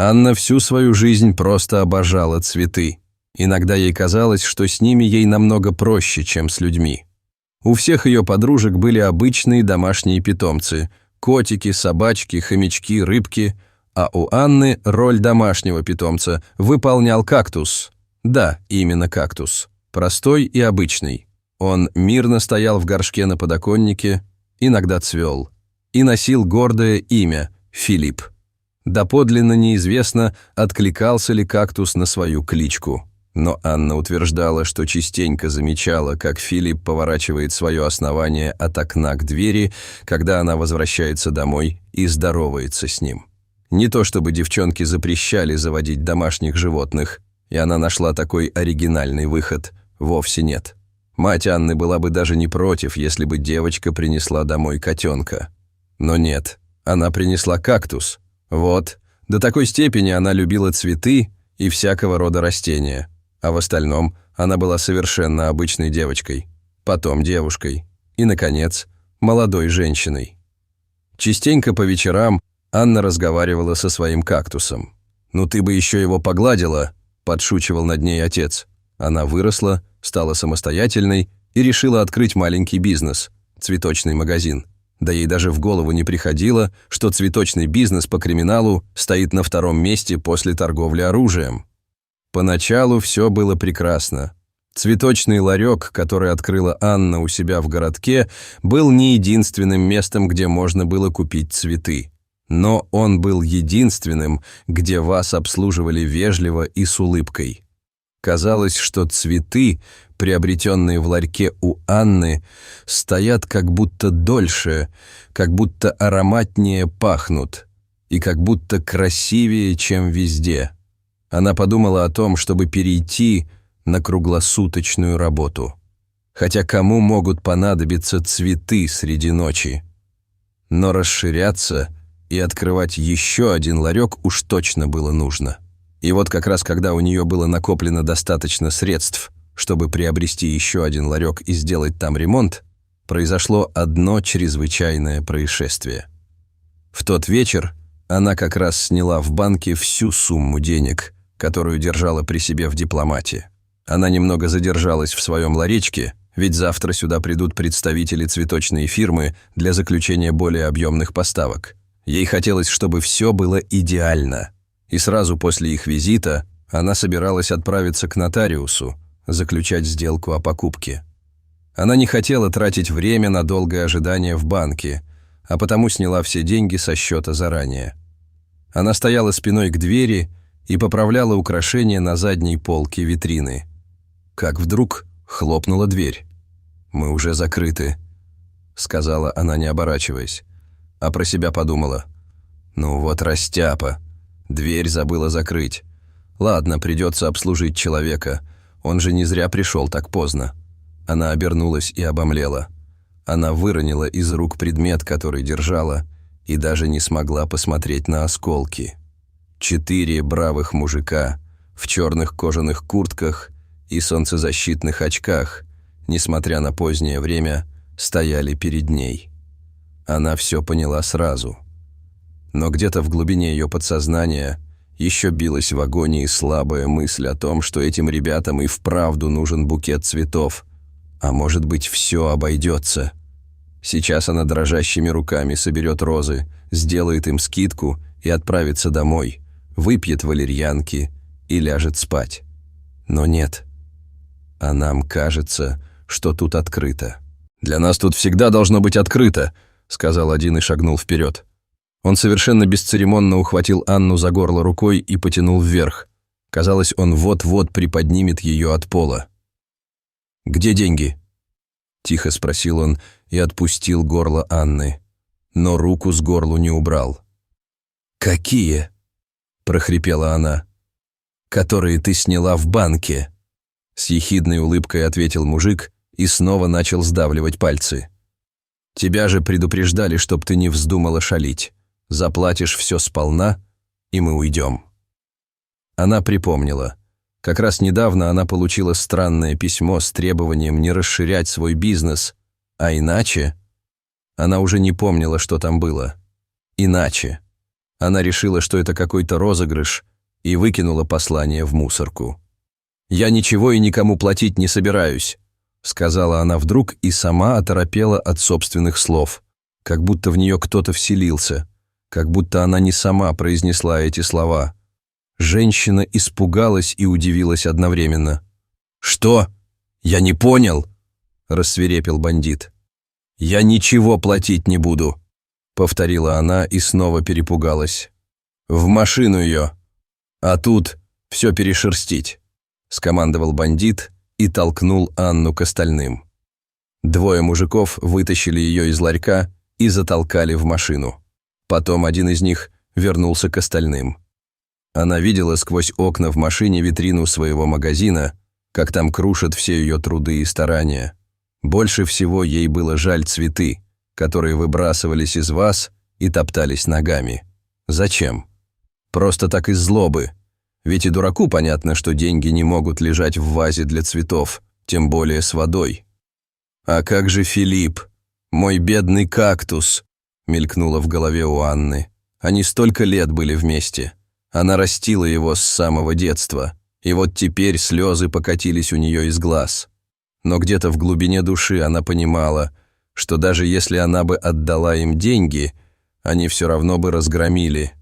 Анна всю свою жизнь просто обожала цветы. Иногда ей казалось, что с ними ей намного проще, чем с людьми. У всех ее подружек были обычные домашние питомцы – котики, собачки, хомячки, рыбки, а у Анны роль домашнего питомца выполнял кактус. Да, именно кактус. Простой и обычный. Он мирно стоял в горшке на подоконнике, иногда цвел, и носил гордое имя – Филипп. Доподлинно неизвестно, откликался ли кактус на свою кличку. Но Анна утверждала, что частенько замечала, как Филипп поворачивает свое основание от окна к двери, когда она возвращается домой и здоровается с ним. Не то чтобы девчонки запрещали заводить домашних животных, и она нашла такой оригинальный выход. Вовсе нет. Мать Анны была бы даже не против, если бы девочка принесла домой котенка. Но нет, она принесла кактус. Вот, до такой степени она любила цветы и всякого рода растения. А в остальном она была совершенно обычной девочкой, потом девушкой и, наконец, молодой женщиной. Частенько по вечерам Анна разговаривала со своим кактусом. «Ну ты бы еще его погладила», – подшучивал над ней отец. Она выросла, стала самостоятельной и решила открыть маленький бизнес – цветочный магазин. Да ей даже в голову не приходило, что цветочный бизнес по криминалу стоит на втором месте после торговли оружием. Поначалу все было прекрасно. Цветочный ларек, который открыла Анна у себя в городке, был не единственным местом, где можно было купить цветы. Но он был единственным, где вас обслуживали вежливо и с улыбкой. Казалось, что цветы, приобретенные в ларьке у Анны, стоят как будто дольше, как будто ароматнее пахнут и как будто красивее, чем везде. Она подумала о том, чтобы перейти на круглосуточную работу. Хотя кому могут понадобиться цветы среди ночи? Но расширяться и открывать еще один ларек уж точно было нужно. И вот как раз когда у нее было накоплено достаточно средств, чтобы приобрести еще один ларек и сделать там ремонт, произошло одно чрезвычайное происшествие. В тот вечер она как раз сняла в банке всю сумму денег, которую держала при себе в дипломате. Она немного задержалась в своем ларечке, ведь завтра сюда придут представители цветочной фирмы для заключения более объемных поставок. Ей хотелось, чтобы все было идеально. И сразу после их визита она собиралась отправиться к нотариусу, заключать сделку о покупке. Она не хотела тратить время на долгое ожидание в банке, а потому сняла все деньги со счета заранее. Она стояла спиной к двери и поправляла украшения на задней полке витрины. Как вдруг хлопнула дверь. «Мы уже закрыты», — сказала она, не оборачиваясь, а про себя подумала: «Ну вот растяпа, дверь забыла закрыть. Ладно, придется обслужить человека, он же не зря пришел так поздно». Она обернулась и обомлела. Она выронила из рук предмет, который держала, и даже не смогла посмотреть на осколки. 4 бравых мужика в черных кожаных куртках и солнцезащитных очках, несмотря на позднее время, стояли перед ней. Она все поняла сразу. Но где-то в глубине ее подсознания еще билась в агонии слабая мысль о том, что этим ребятам и вправду нужен букет цветов. А может быть, все обойдется. Сейчас она дрожащими руками соберет розы, сделает им скидку и отправится домой, выпьет валерьянки и ляжет спать. Но нет. А нам кажется, что тут открыто. «Для нас тут всегда должно быть открыто», — сказал один и шагнул вперед. Он совершенно бесцеремонно ухватил Анну за горло рукой и потянул вверх. Казалось, он вот-вот приподнимет ее от пола. «Где деньги?» — тихо спросил он и отпустил горло Анны, но руку с горла не убрал. «Какие?» — прохрипела она. «Которые ты сняла в банке», — с ехидной улыбкой ответил мужик и снова начал сдавливать пальцы. «Тебя же предупреждали, чтоб ты не вздумала шалить. Заплатишь все сполна, и мы уйдем». Она припомнила. Как раз недавно она получила странное письмо с требованием не расширять свой бизнес, а иначе... Она уже не помнила, что там было. Иначе. Она решила, что это какой-то розыгрыш, и выкинула послание в мусорку. «Я ничего и никому платить не собираюсь», — сказала она вдруг и сама оторопела от собственных слов, как будто в нее кто-то вселился, как будто она не сама произнесла эти слова. Женщина испугалась и удивилась одновременно. «Что? Я не понял», — рассвирепел бандит. «Я ничего платить не буду», — повторила она и снова перепугалась. «В машину ее, а тут все перешерстить», — скомандовал бандит и толкнул Анну к остальным. Двое мужиков вытащили ее из ларька и затолкали в машину. Потом один из них вернулся к остальным. Она видела сквозь окна в машине витрину своего магазина, как там крушат все ее труды и старания. Больше всего ей было жаль цветы, которые выбрасывались из ваз и топтались ногами. Зачем? Просто так из злобы. Ведь и дураку понятно, что деньги не могут лежать в вазе для цветов, тем более с водой. «А как же Филипп? Мой бедный кактус!» мелькнуло в голове у Анны. Они столько лет были вместе. Она растила его с самого детства, и вот теперь слезы покатились у нее из глаз. Но где-то в глубине души она понимала, что даже если она бы отдала им деньги, они все равно бы разгромили.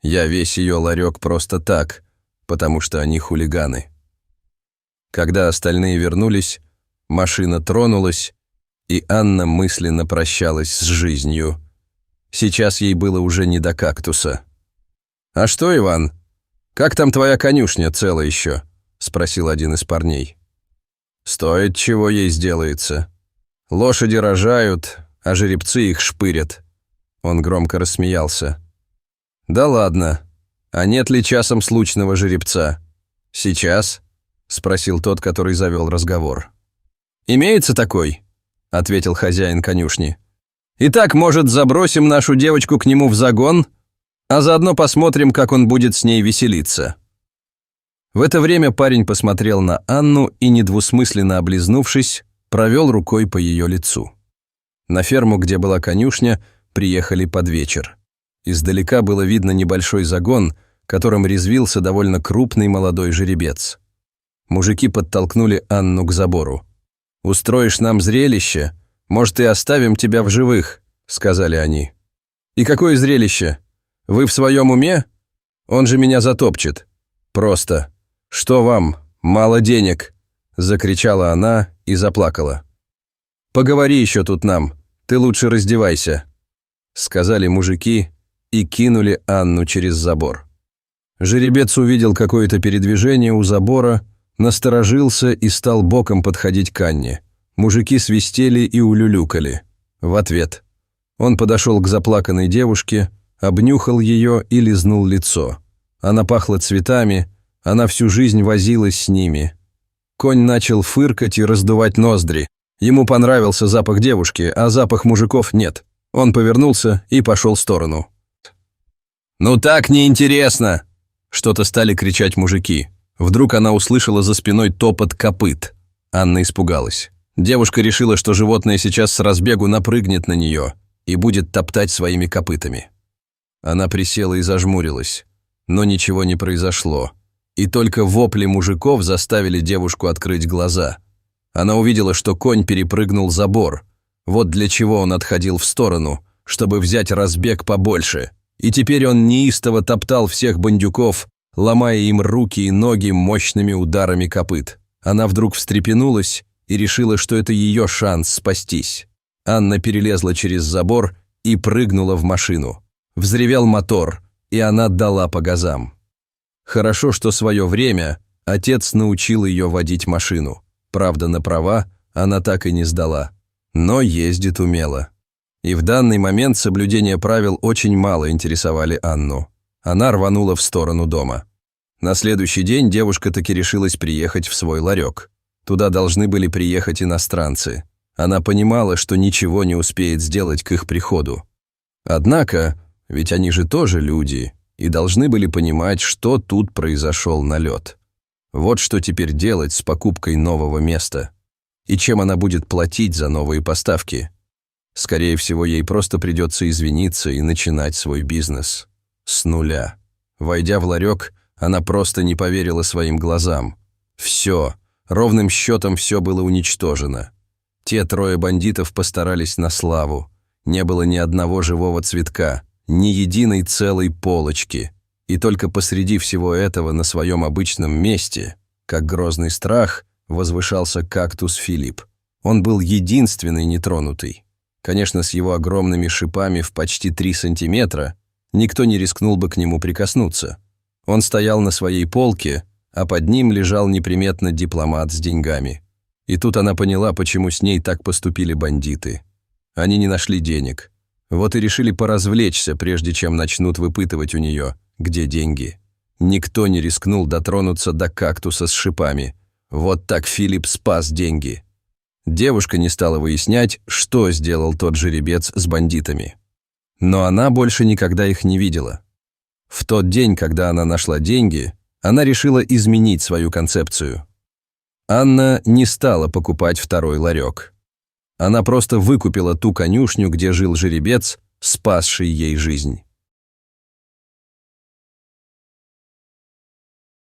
Я весь ее ларек просто так, потому что они хулиганы. Когда остальные вернулись, машина тронулась, и Анна мысленно прощалась с жизнью. Сейчас ей было уже не до кактуса. «А что, Иван, как там твоя конюшня, цела еще?» — спросил один из парней. «Стоит, чего ей сделается. Лошади рожают, а жеребцы их шпырят». Он громко рассмеялся. «Да ладно, а нет ли часом случного жеребца?» «Сейчас?» — спросил тот, который завел разговор. «Имеется такой?» — ответил хозяин конюшни. «Итак, может, забросим нашу девочку к нему в загон, а заодно посмотрим, как он будет с ней веселиться». В это время парень посмотрел на Анну и, недвусмысленно облизнувшись, провел рукой по ее лицу. На ферму, где была конюшня, приехали под вечер. Издалека было видно небольшой загон, которым резвился довольно крупный молодой жеребец. Мужики подтолкнули Анну к забору. «Устроишь нам зрелище, может, и оставим тебя в живых», — сказали они. «И какое зрелище? Вы в своем уме? Он же меня затопчет. Просто. Что вам? Мало денег», — закричала она и заплакала. «Поговори еще тут нам, ты лучше раздевайся», — сказали мужики и кинули Анну через забор. Жеребец увидел какое-то передвижение у забора, насторожился и стал боком подходить к Анне. Мужики свистели и улюлюкали. В ответ. Он подошел к заплаканной девушке, обнюхал ее и лизнул лицо. Она пахла цветами, она всю жизнь возилась с ними. Конь начал фыркать и раздувать ноздри. Ему понравился запах девушки, а запах мужиков нет. Он повернулся и пошел в сторону. «Ну так неинтересно!» Что-то стали кричать мужики. Вдруг она услышала за спиной топот копыт. Анна испугалась. Девушка решила, что животное сейчас с разбегу напрыгнет на нее и будет топтать своими копытами. Она присела и зажмурилась, но ничего не произошло. И только вопли мужиков заставили девушку открыть глаза. Она увидела, что конь перепрыгнул забор. Вот для чего он отходил в сторону, чтобы взять разбег побольше. И теперь он неистово топтал всех бандюков, ломая им руки и ноги мощными ударами копыт. Она вдруг встрепенулась и решила, что это ее шанс спастись. Анна перелезла через забор и прыгнула в машину. Взревел мотор, и она дала по газам. Хорошо, что свое время отец научил ее водить машину. Правда, на права она так и не сдала, но ездит умело. И в данный момент соблюдение правил очень мало интересовали Анну. Она рванула в сторону дома. На следующий день девушка таки решилась приехать в свой ларек. Туда должны были приехать иностранцы. Она понимала, что ничего не успеет сделать к их приходу. Однако, ведь они же тоже люди, и должны были понимать, что тут произошел налет. Вот что теперь делать с покупкой нового места. И чем она будет платить за новые поставки. Скорее всего, ей просто придется извиниться и начинать свой бизнес. С нуля. Войдя в ларек, она просто не поверила своим глазам. Все, ровным счетом все было уничтожено. Те 3 бандитов постарались на славу. Не было ни одного живого цветка, ни единой целой полочки. И только посреди всего этого на своем обычном месте, как грозный страх, возвышался кактус Филипп. Он был единственный нетронутый. Конечно, с его огромными шипами в почти 3 сантиметра никто не рискнул бы к нему прикоснуться. Он стоял на своей полке, а под ним лежал неприметно дипломат с деньгами. И тут она поняла, почему с ней так поступили бандиты. Они не нашли денег. Вот и решили поразвлечься, прежде чем начнут выпытывать у нее, где деньги. Никто не рискнул дотронуться до кактуса с шипами. Вот так Филипп спас деньги. Девушка не стала выяснять, что сделал тот жеребец с бандитами. Но она больше никогда их не видела. В тот день, когда она нашла деньги, она решила изменить свою концепцию. Анна не стала покупать 2-й ларек. Она просто выкупила ту конюшню, где жил жеребец, спасший ей жизнь.